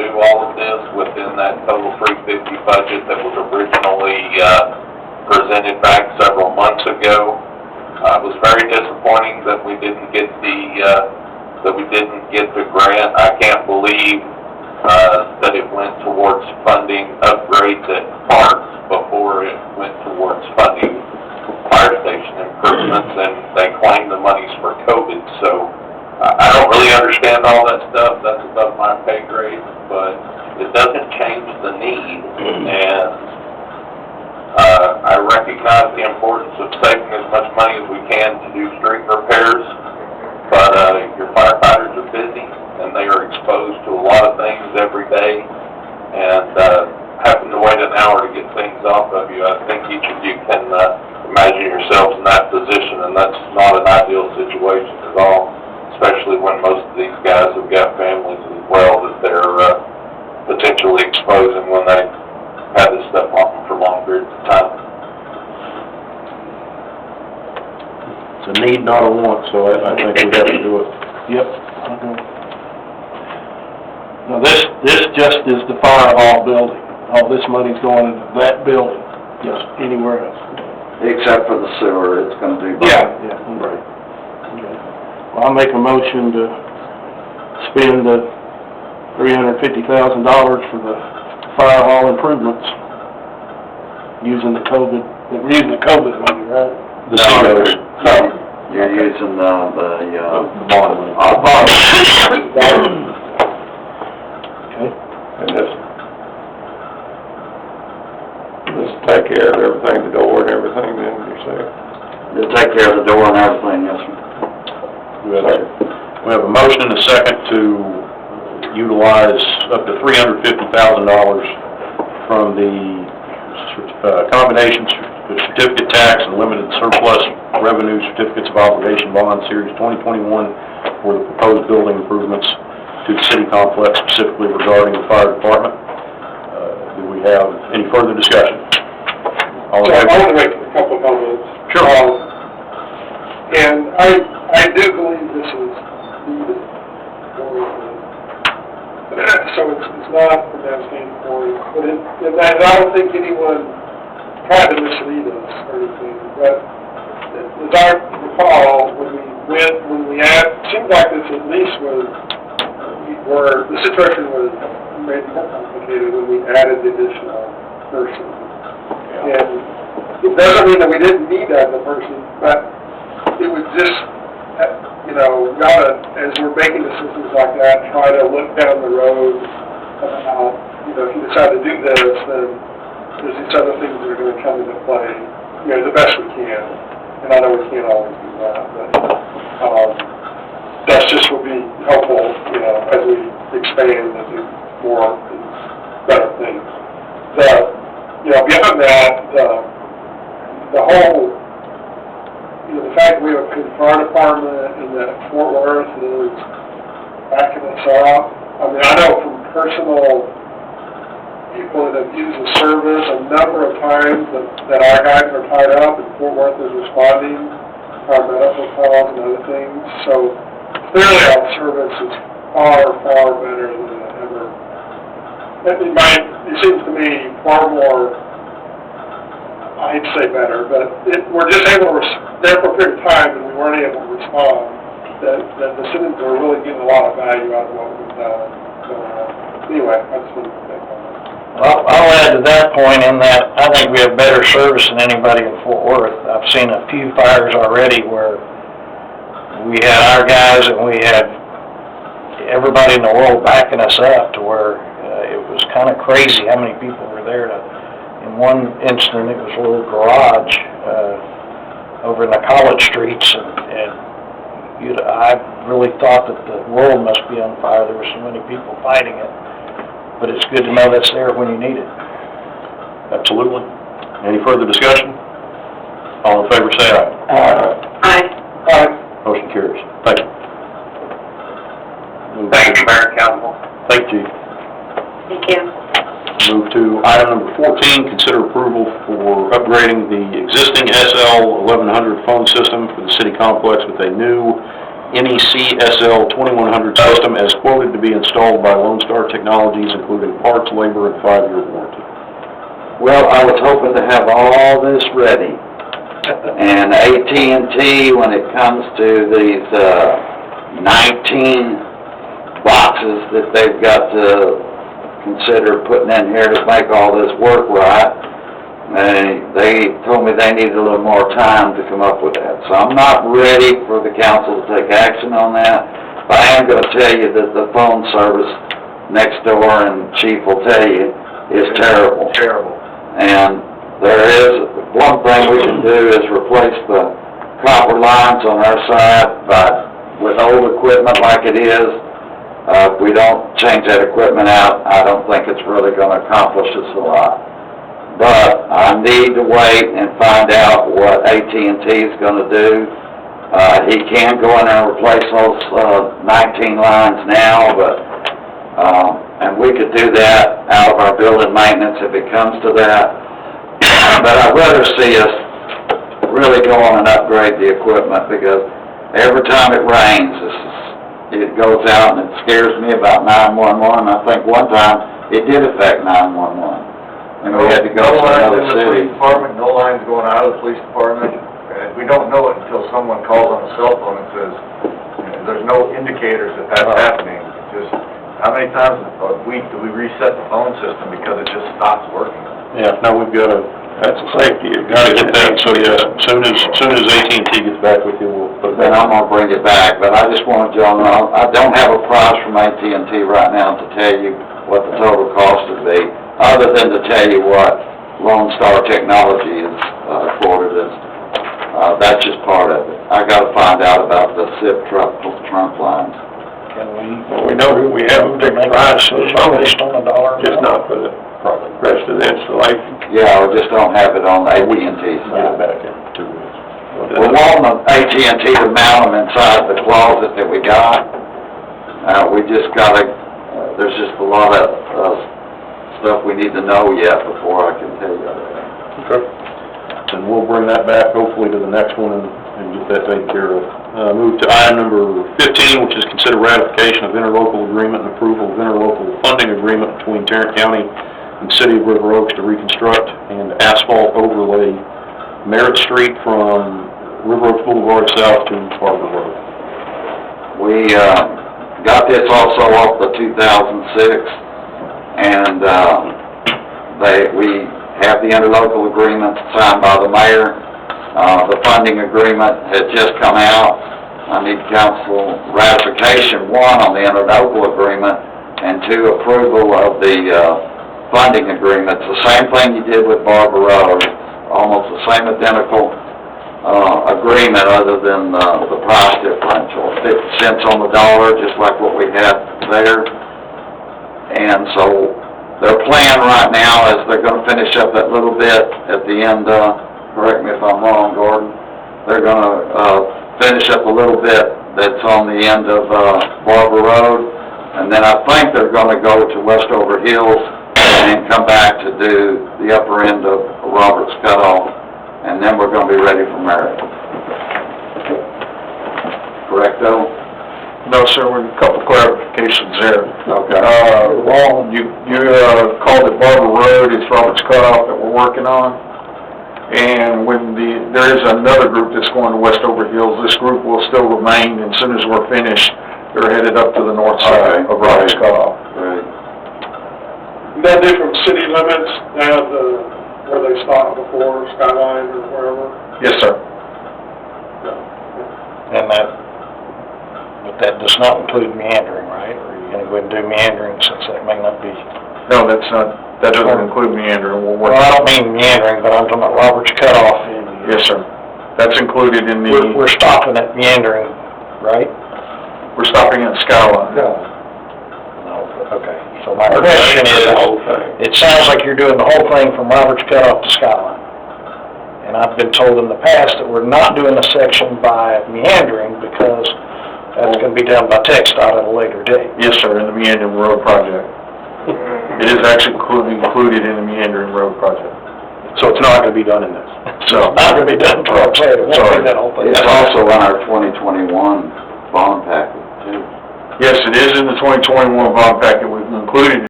do all of this within that total 350 budget that was originally presented back several months ago. It was very disappointing that we didn't get the grant. I can't believe that it went towards funding upgrades at parks before it went towards funding fire station improvements, and they claim the money's for COVID. So I don't really understand all that stuff. That's above my pay grade, but it doesn't change the need. And I recognize the importance of saving as much money as we can to do street repairs, but your firefighters are busy and they are exposed to a lot of things every day, and having to wait an hour to get things off of you, I think each of you can imagine yourselves in that position, and that's not an ideal situation at all, especially when most of these guys have got families as well that they're potentially exposing when they had this stuff on them for long periods of time. It's a need, not a want, so I think we have to do it. Yep. Now this just is the fire hall building. All this money's going into that building, just anywhere else. Except for the sewer, it's gonna do. Yeah, right. Okay. Well, I'll make a motion to spend the $350,000 for the fire hall improvements using the COVID money, right? The CEOs. No, you're using the bond money. Okay. And just take care of everything, the door and everything, then yourself. Just take care of the door and everything, yes, sir. We have a motion and a second to utilize up to $350,000 from the combination certificate tax and limited surplus revenue certificates of obligation bond series 2021 for the proposed building improvements to the city complex, specifically regarding the fire department. Do we have any further discussion? So I want to make a couple of comments. Sure. And I do believe this is needed. So it's not from that standpoint, but and I don't think anyone tried to mislead us or anything. But as I recall, when we it seemed like this at least the situation was made more complicated when we added the additional person. And it doesn't mean that we didn't need that other person, but it would just, we gotta, as we're making decisions like that, try to look down the road about, if you decide to do this, then there's these other things that are going to come into play, the best we can. And I know we can't always do that, but that just will be helpful, as we expand and do more and better things. Beyond that, the whole, the fact that we have a good fire department and that Fort Worth is backing us up. I mean, I know from personal people that have used the service a number of times that our guys are tied up and Fort Worth is responding to our medical calls and other things. So clearly our service is far, far better than it ever. It seems to me far more, I'd say better, but we're just able to, there for a period of time and we weren't able to respond, that the citizens are really getting a lot of value out of what we've done. So anyway, I just wanted to say that. Well, I'll add to that point in that I think we have better service than anybody in Fort Worth. I've seen a few fires already where we had our guys and we had everybody in the world backing us up to where it was kind of crazy how many people were there. In one incident, it was a little garage over in the college streets, and I really thought that the world must be on fire. There were so many people fighting it. But it's good to know that's there when you need it. Absolutely. Any further discussion? All in favor say aye. Aye. Aye. Motion carries. Thank you. Thank you, Mayor and Council. Thank you, Chief. Thank you. Move to item number 14, consider approval for upgrading the existing SL 1100 phone system for the city complex with a new NEC-SL 2100 system as quoted to be installed by Lone Star Technologies, including parts, labor, and 5-year warranty. Well, I was hoping to have all this ready. And AT&T, when it comes to these, 19 boxes that they've got to consider putting in here to make all this work right, they told me they needed a little more time to come up with that. So I'm not ready for the council to take action on that, but I am gonna tell you that the phone service next door, and Chief will tell you, is terrible. Terrible. And there is, one thing we can do is replace the copper lines on our side, but with old equipment like it is, if we don't change that equipment out, I don't think it's really gonna accomplish us a lot. But I need to wait and find out what AT&T is gonna do. He can go in there and replace those, 19 lines now, but, and we could do that out of our building maintenance if it comes to that. But I'd rather see us really go on and upgrade the equipment, because every time it rains, it goes out and it scares me about 911. I think one time it did affect 911. And we had to go to another city. Department, no lines going out of the police department. And we don't know it until someone calls on a cell phone and says, there's no indicators that that's happening. Just, how many times a week do we reset the phone system because it just stops working? Yeah, now we've got to, That's a safety issue. gotta get that, so yeah, soon as AT&T gets back with you, we'll put Then that. I'm gonna bring it back, but I just wanted y'all to know, I don't have a price from AT&T right now to tell you what the total cost would be, other than to tell you what Lone Star Technology is, quoted as. That's just part of it. I gotta find out about the SIP trunk lines. Can We know we have a big price, based on a dollar? just not for the rest of the installation. Yeah, we just don't have it on the AT&T Get it side. back in 2 weeks. We're wanting AT&T to mount them inside the closet that we got. We just gotta, there's just a lot of, stuff we need to know yet before I can tell you that. Okay. And we'll bring that back hopefully to the next one and get that taken care of. Move to item number 15, which is consider ratification of interlocal agreement and approval of interlocal funding agreement between Tarrant County and City of River Oaks to reconstruct and asphalt overlay Merritt Street from River Oaks Boulevard south to Barber Road. We, got this also off the 2006, and, we have the interlocal agreement signed by the mayor. The funding agreement had just come out. I need council ratification, 1, on the interlocal agreement, and 2, approval of the, funding agreement. It's the same thing you did with Barber Road, almost the same identical, agreement, other than, the price differential, 50 cents on the dollar, just like what we had there. And so, their plan right now is they're gonna finish up that little bit at the end, correct me if I'm wrong, Gordon, they're gonna, finish up a little bit that's on the end of, Barber Road, and then I think they're gonna go to Westover Hills and come back to do the upper end of Roberts Cutoff, and then we're gonna be ready for Merritt. Correcto? No, sir, we have a couple clarifications there. Okay. Ron, you called it Barber Road, it's Roberts Cutoff that we're working on. And when there is another group that's going to Westover Hills, this group will still remain, and as soon as we're finished, they're headed up to the north side of Roberts Cutoff. Right. Is that different city limits down to where they stopped before, Skyline or wherever? Yes, sir. And but that does not include meandering, right? Or are you gonna go ahead and do meandering since that may not be? No, that doesn't include meandering, we're Well, working. I don't mean meandering, but I'm talking about Roberts Cutoff. Yes, sir. That's included in the, We're stopping at meandering, right? we're stopping at Skyline. No, okay. So my question is, it sounds like you're doing the whole thing from Roberts Cutoff to Skyline. And I've been told in the past that we're not doing a section by meandering because that's gonna be done by TxDOT at a later date. Yes, sir, in the Meandering Road project. It is actually included in the Meandering Road project. So it's not gonna be done in this. So, Not gonna be done until I'm saying, it won't be that whole thing. It's also on our 2021 bond package too. Yes, it is in the 2021 bond packet, we've included